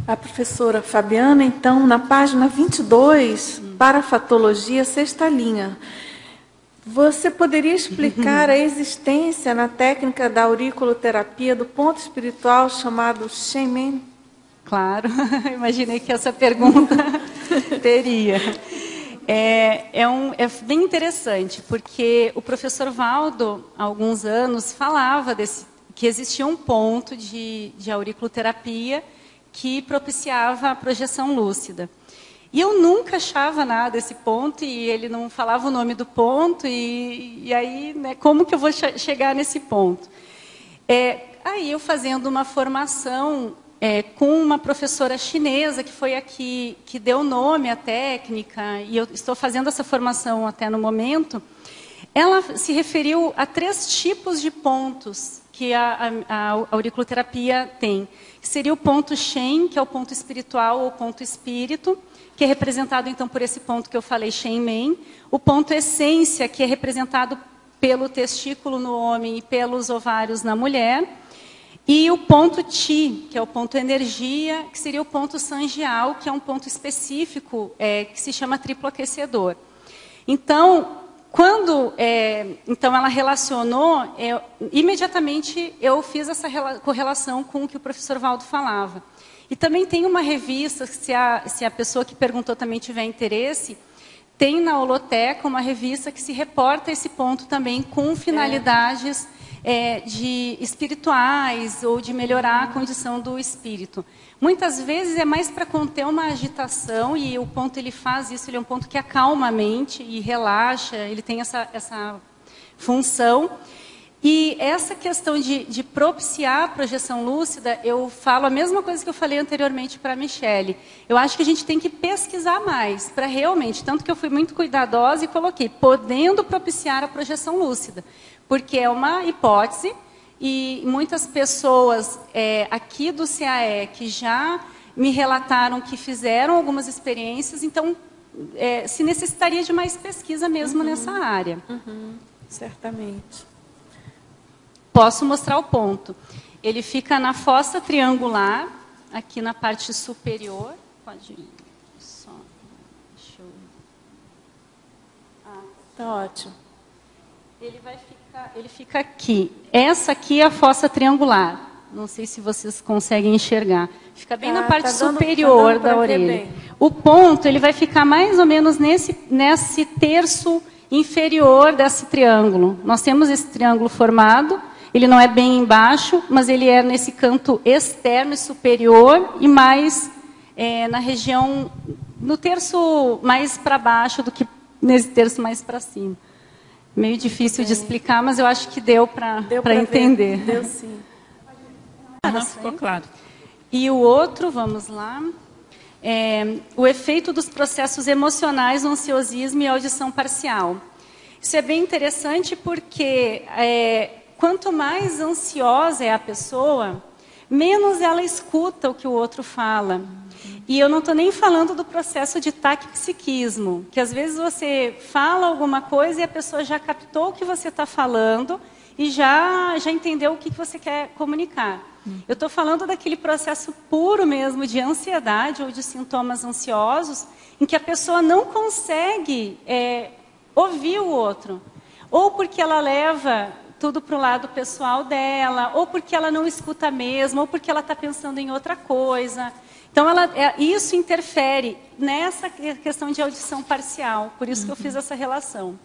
A professora Fabiana, então, na página 22, parafatologia, sexta linha. Você poderia explicar a existência na técnica da auriculoterapia do ponto espiritual chamado Shenmen? Claro, imaginei que essa pergunta teria. É bem interessante, porque o professor Valdo, há alguns anos, falava que existia um ponto de auriculoterapia que propiciava a projeção lúcida. E eu nunca achava nada desse ponto, e ele não falava o nome do ponto, e aí, né, como que eu vou chegar nesse ponto? Aí eu fazendo uma formação com uma professora chinesa, que foi aqui, que deu nome à técnica, e eu estou fazendo essa formação até no momento, ela se referiu a 3 tipos de pontos que a auriculoterapia tem. Seria o ponto Shen, que é o ponto espiritual ou ponto espírito, que é representado, então, por esse ponto que eu falei, Shen-Men. O ponto essência, que é representado pelo testículo no homem e pelos ovários na mulher. E o ponto Ti, que é o ponto energia, que seria o ponto sanjial, que é um ponto específico que se chama triplo aquecedor. Então, quando então ela relacionou, imediatamente eu fiz essa correlação com o que o professor Valdo falava. E também tem uma revista, se a pessoa que perguntou também tiver interesse, tem na Holoteca uma revista que se reporta esse ponto também com finalidades de espirituais ou de melhorar a condição do espírito. Muitas vezes é mais para conter uma agitação, e o ponto ele faz isso, ele é um ponto que acalma a mente e relaxa, ele tem essa função. E essa questão de propiciar a projeção lúcida, eu falo a mesma coisa que eu falei anteriormente para a Michele. Eu acho que a gente tem que pesquisar mais, para realmente, tanto que eu fui muito cuidadosa e coloquei, podendo propiciar a projeção lúcida, porque é uma hipótese, e muitas pessoas aqui do CAE que já me relataram que fizeram algumas experiências, então se necessitaria de mais pesquisa mesmo nessa área. Certamente. Posso mostrar o ponto. Ele fica na fossa triangular, aqui na parte superior. Pode ir. Só. Deixa eu... Tá ótimo. Ele fica aqui. Essa aqui é a fossa triangular. Não sei se vocês conseguem enxergar. Fica bem na parte superior da orelha. O ponto, ele vai ficar mais ou menos nesse terço inferior desse triângulo. Nós temos esse triângulo formado. Ele não é bem embaixo, mas ele é nesse canto externo e superior, e mais na região, no terço mais para baixo do que nesse terço mais para cima. Meio difícil de explicar, mas eu acho que deu para entender. Deu sim. Ficou claro. E o outro, vamos lá, o efeito dos processos emocionais no ansiosismo e audição parcial. Isso é bem interessante porque... quanto mais ansiosa é a pessoa, menos ela escuta o que o outro fala. E eu não estou nem falando do processo de taquipsiquismo, que às vezes você fala alguma coisa e a pessoa já captou o que você está falando e já entendeu o que você quer comunicar. Eu estou falando daquele processo puro mesmo de ansiedade ou de sintomas ansiosos, em que a pessoa não consegue ouvir o outro. Ou porque ela leva tudo para o lado pessoal dela, ou porque ela não escuta mesmo, ou porque ela está pensando em outra coisa. Então, isso interfere nessa questão de audição parcial. Por isso que eu fiz essa relação.